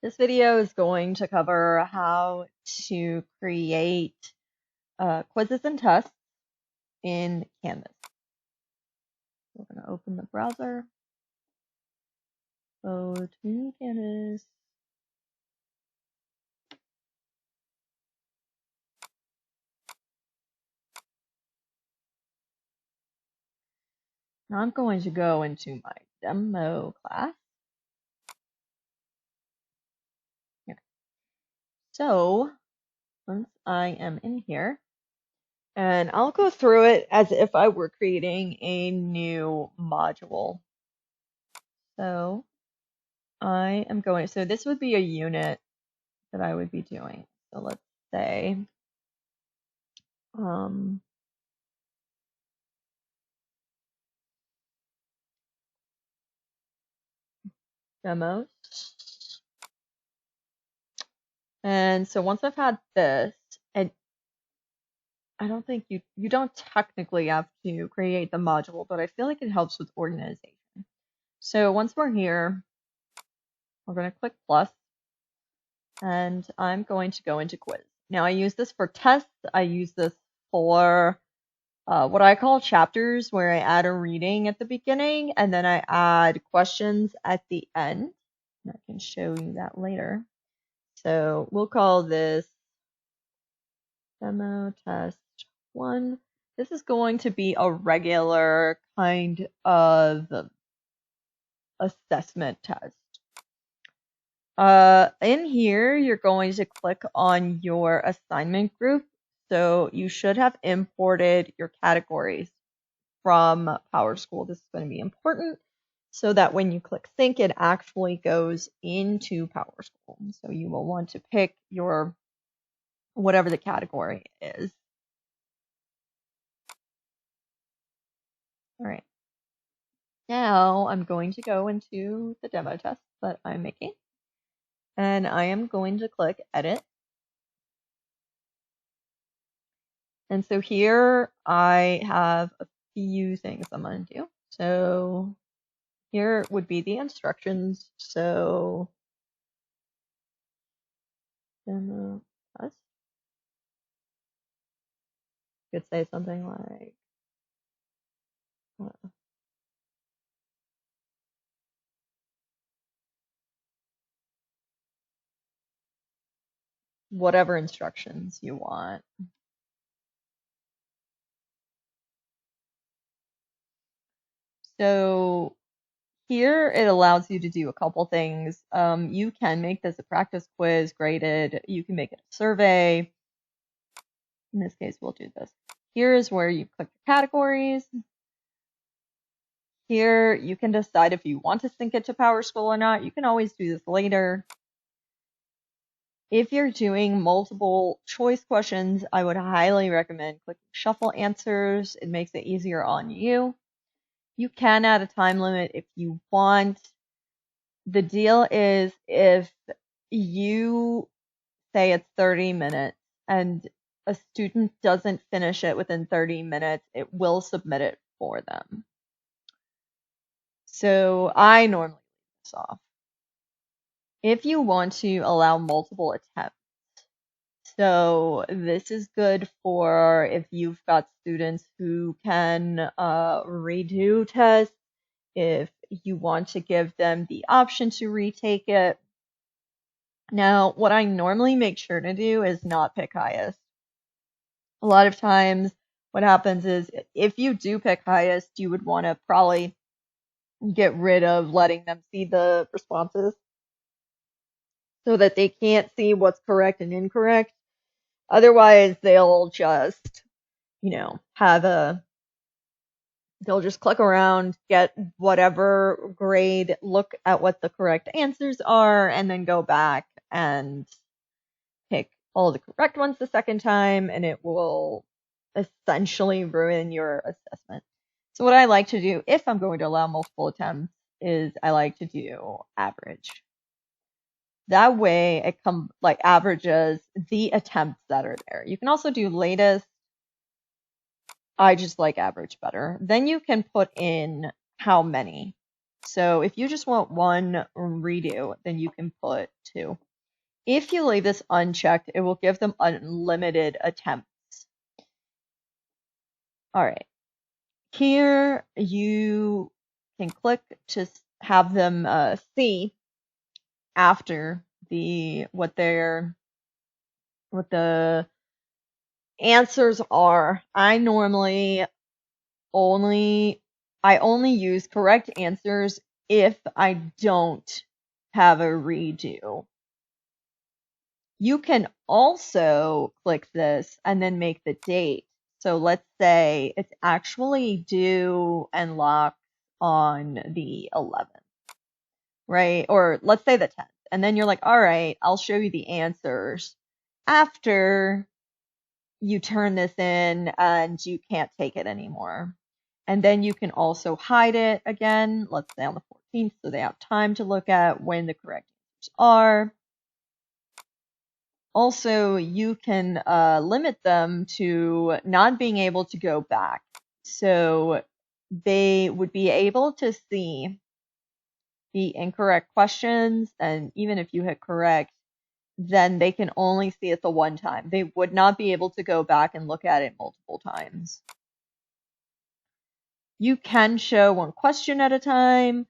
This video is going to cover how to create quizzes and tests in Canvas. We're going to open the browser, go to Canvas, now I'm going to go into my demo class. Here. So once I am in here, and I'll go through it as if I were creating a new module. So so this would be a unit that I would be doing. So let's say, demos. And so once I've had this, and I don't think you don't technically have to create the module, but I feel like it helps with organization. So once we're here, we're going to click plus, and I'm going to go into quiz. Now I use this for tests. I use this for what I call chapters, where I add a reading at the beginning and then I add questions at the end. And I can show you that later. So we'll call this demo test 1. This is going to be a regular kind of assessment test. In here, you're going to click on your assignment group. So you should have imported your categories from PowerSchool. This is going to be important so that when you click sync, it actually goes into PowerSchool. So you will want to pick your whatever the category is. All right. Now I'm going to go into the demo test that I'm making, and I am going to click edit. And so here I have a few things I'm going to do. So here would be the instructions. So demo test. Could say something like whatever instructions you want. So here it allows you to do a couple things. You can make this a practice quiz graded. You can make it a survey. In this case, we'll do this. Here is where you click the categories. Here you can decide if you want to sync it to PowerSchool or not. You can always do this later. If you're doing multiple choice questions, I would highly recommend clicking Shuffle Answers. It makes it easier on you. You can add a time limit if you want. The deal is if you say it's 30 minutes and a student doesn't finish it within 30 minutes, it will submit it for them. So I normally leave this off. If you want to allow multiple attempts, so this is good for if you've got students who can redo tests, if you want to give them the option to retake it. Now, what I normally make sure to do is not pick highest. A lot of times what happens is if you do pick highest, you would want to probably get rid of letting them see the responses so that they can't see what's correct and incorrect. Otherwise, they'll just, they'll just click around, get whatever grade, look at what the correct answers are, and then go back and pick all the correct ones the second time, and it will essentially ruin your assessment. So what I like to do, if I'm going to allow multiple attempts, is I like to do average. That way it averages the attempts that are there. You can also do latest. I just like average better. Then you can put in how many. So if you just want one redo, then you can put 2. If you leave this unchecked, it will give them unlimited attempts. All right. Here you can click to have them see after what the answers are. I only use correct answers if I don't have a redo. You can also click this and then make the date. So let's say it's actually due and locked on the 11th, right? Or let's say the 10th. And then you're like, all right, I'll show you the answers after you turn this in and you can't take it anymore. And then you can also hide it again, let's say on the 14th, so they have time to look at when the correct answers are. Also, you can limit them to not being able to go back. So they would be able to see the incorrect questions, and even if you hit correct, then they can only see it the one time. They would not be able to go back and look at it multiple times. You can show one question at a time.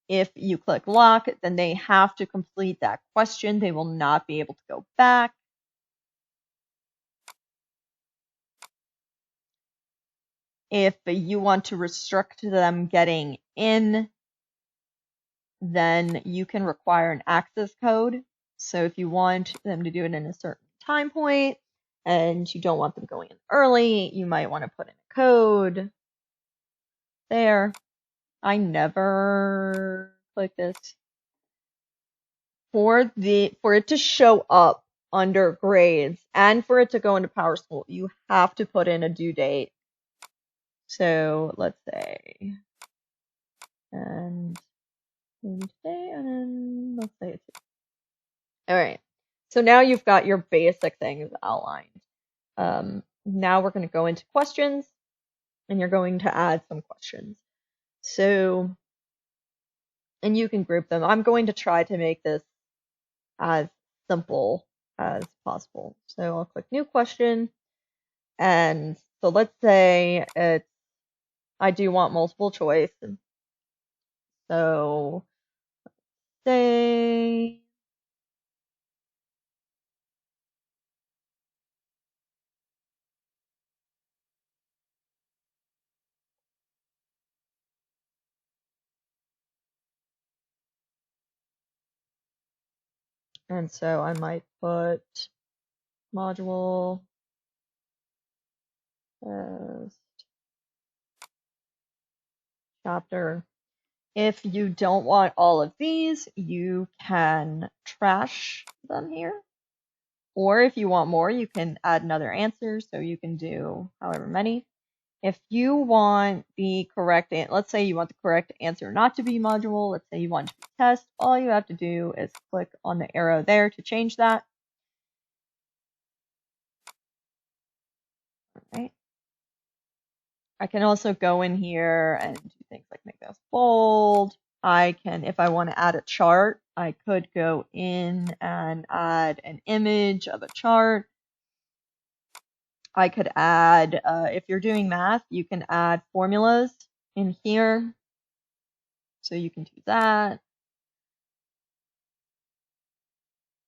If you click lock, then they have to complete that question. They will not be able to go back. If you want to restrict them getting in, then you can require an access code. So if you want them to do it in a certain time point and you don't want them going in early, you might want to put in a code there. I never click this. For it to show up under grades and for it to go into PowerSchool, you have to put in a due date. So let's say, and today, and then let's say it's. All right. So now you've got your basic things outlined. Now we're going to go into questions, and you're going to add some questions. So, and you can group them. I'm going to try to make this as simple as possible. So I'll click new question. And so let's say I do want multiple choice. So say and so I might put module as chapter. If you don't want all of these, you can trash them here. Or if you want more, you can add another answer, so you can do however many. If you want the correct, let's say you want the correct answer not to be module, let's say you want it to be test, all you have to do is click on the arrow there to change that. Right. I can also go in here and do things like make this bold. I can, if I want to add a chart, I could go in and add an image of a chart. I could add, if you're doing math, you can add formulas in here. So you can do that.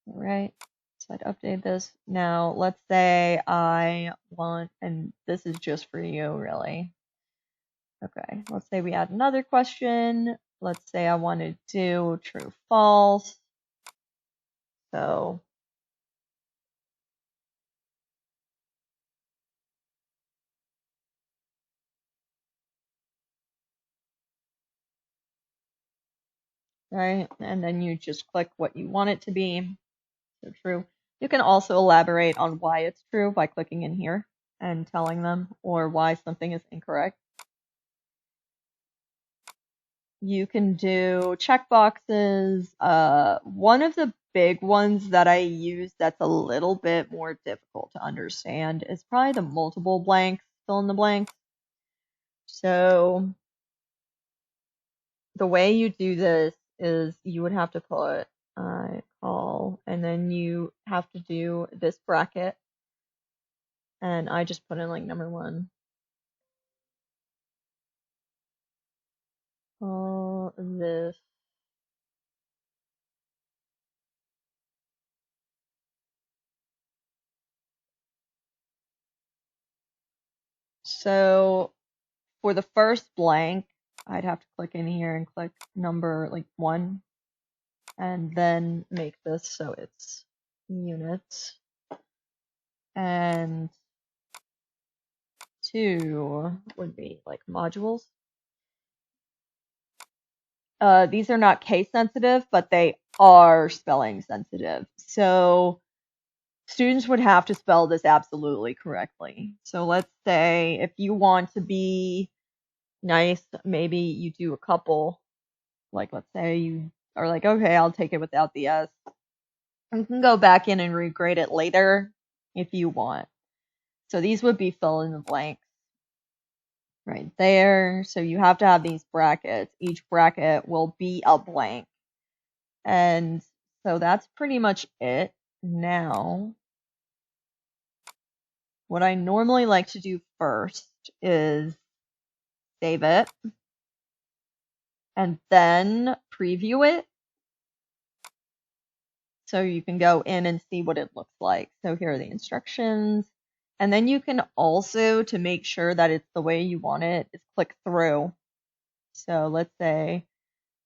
All right. So I'd update this. Now, let's say I want, and this is just for you, really. Okay, let's say we add another question. Let's say I want to do true, false. So right, and then you just click what you want it to be. So true. You can also elaborate on why it's true by clicking in here and telling them, or why something is incorrect. You can do checkboxes. One of the big ones that I use that's a little bit more difficult to understand is probably the multiple blanks, fill in the blanks. So the way you do this is you would have to put call, and then you have to do this bracket, and I just put in like number 1. Call this. So for the first blank, I'd have to click in here and click number like 1, and then make this so it's units. And 2 would be like modules. These are not case sensitive, but they are spelling sensitive. So students would have to spell this absolutely correctly. So let's say if you want to be nice, maybe you do a couple. Like let's say you are like, okay, I'll take it without the S. You can go back in and regrade it later if you want. So these would be fill in the blanks right there. So you have to have these brackets. Each bracket will be a blank. And so that's pretty much it. Now, what I normally like to do first is save it and then preview it so you can go in and see what it looks like. So here are the instructions. And then you can also, to make sure that it's the way you want it, is click through. So let's say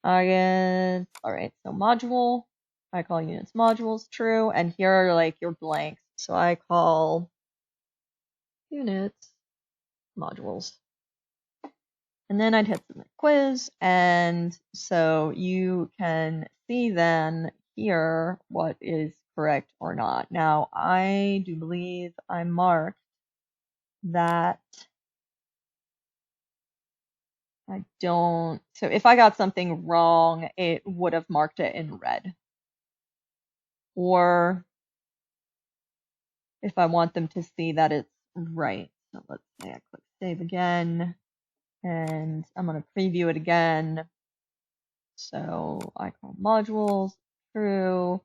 I get, all right, so module, I call units modules true, and here are like your blanks. So I call units modules. And then I'd hit submit quiz, and so you can see then here what is correct or not. Now, I do believe I marked that I don't, so if I got something wrong, it would have marked it in red. Or if I want them to see that it's right. So let's say I click save again, and I'm going to preview it again. So I call modules true.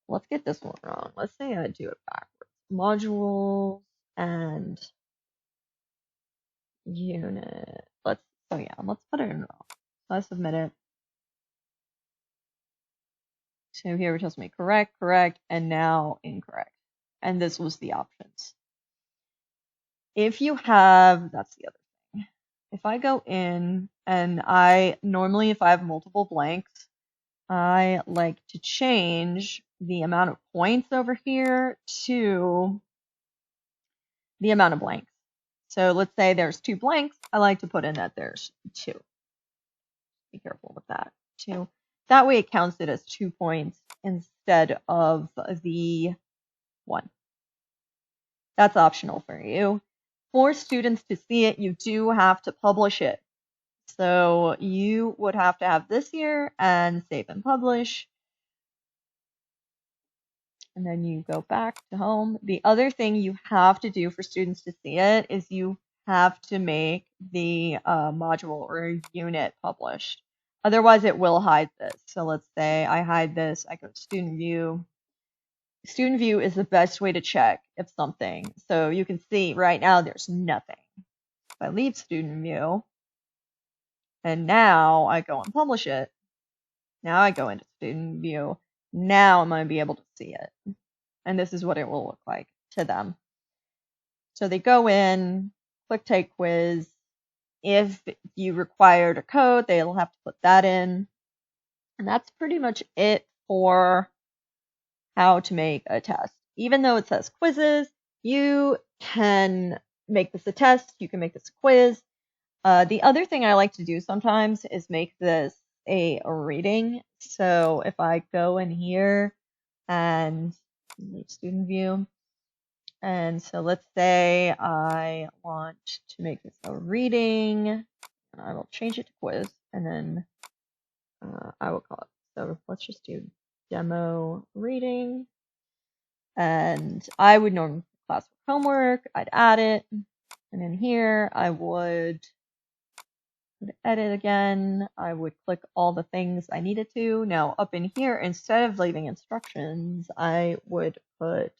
Let's get this one wrong. Let's say I do it backwards. Modules and unit. Let's put it in wrong. So I submit it. So here it tells me correct, correct, and now incorrect. And this was the options. If you have, that's the other thing. If I go in and normally if I have multiple blanks, I like to change the amount of points over here to the amount of blanks. So let's say there's 2 blanks. I like to put in that there's 2. Be careful with that. 2. That way it counts it as 2 points instead of the 1. That's optional for you. For students to see it, you do have to publish it. So you would have to have this here and save and publish. And then you go back to home. The other thing you have to do for students to see it is you have to make the module or unit published. Otherwise, it will hide this. So let's say I hide this. I go to student view. Student view is the best way to check if something. So you can see right now there's nothing. If I leave student view, and now I go and publish it. Now I go into student view. Now I'm going to be able to see it. And this is what it will look like to them. So they go in, click take quiz. If you required a code, they'll have to put that in. And that's pretty much it for how to make a test. Even though it says quizzes, you can make this a test, you can make this a quiz. The other thing I like to do sometimes is make this a reading. So if I go in here and student view, and so let's say I want to make this a reading, I will change it to quiz, and then I will call it. So let's just do demo reading. And I would normally class homework, I'd add it, and in here I would Go to edit again. I would click all the things I needed to. Now up in here, instead of leaving instructions, I would put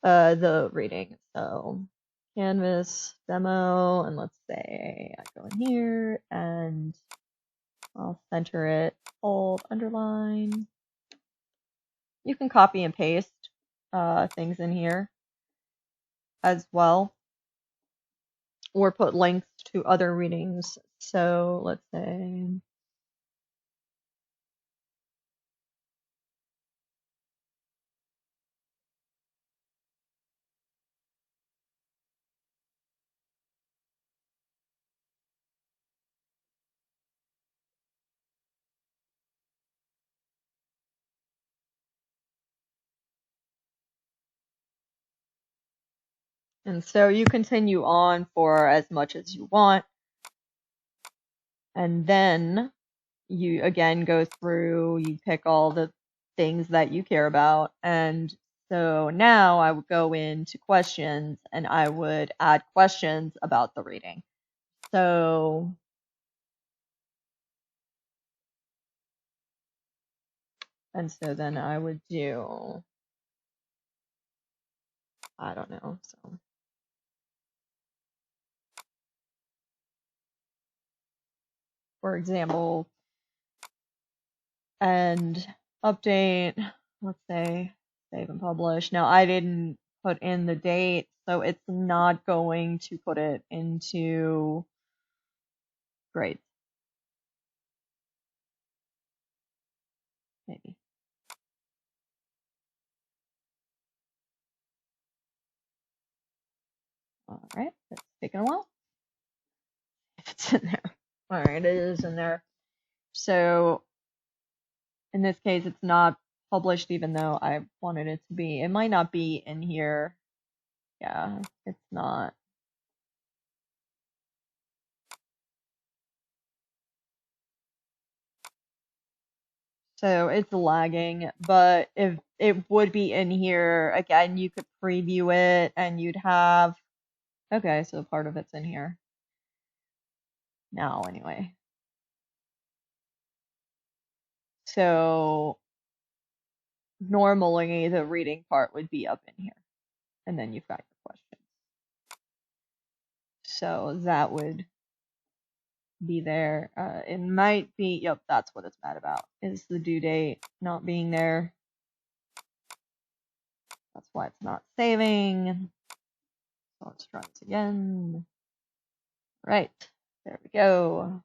the reading. So Canvas demo, and let's say I go in here and I'll center it, bold, underline. You can copy and paste things in here as well, or put links to other readings. So let's say and so you continue on for as much as you want, and then you again go through, you pick all the things that you care about, and so now I would go into questions and I would add questions about the reading. So then I would do, I don't know, so for example, and update, let's say, save and publish. Now I didn't put in the date, so it's not going to put it into grades. Maybe. All right, it's taking a while. It's in there. All right, it is in there. So in this case, it's not published, even though I wanted it to be. It might not be in here. Yeah, it's not. So it's lagging, but if it would be in here, again, you could preview it and you'd have, okay, so part of it's in here now anyway. So normally the reading part would be up in here, and then you've got your questions. So that would be there. It might be, yep, that's what it's mad about, is the due date not being there. That's why it's not saving. So let's try this again. Right, there we go.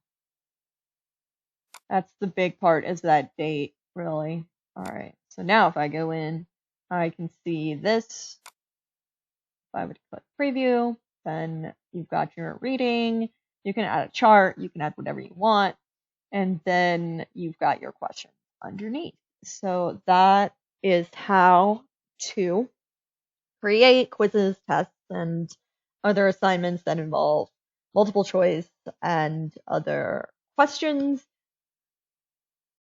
That's the big part, is that date, really. All right, so now if I go in, I can see this. If I would click preview, then you've got your reading. You can add a chart, you can add whatever you want, and then you've got your questions underneath. So that is how to create quizzes, tests, and other assignments that involve multiple choice and other questions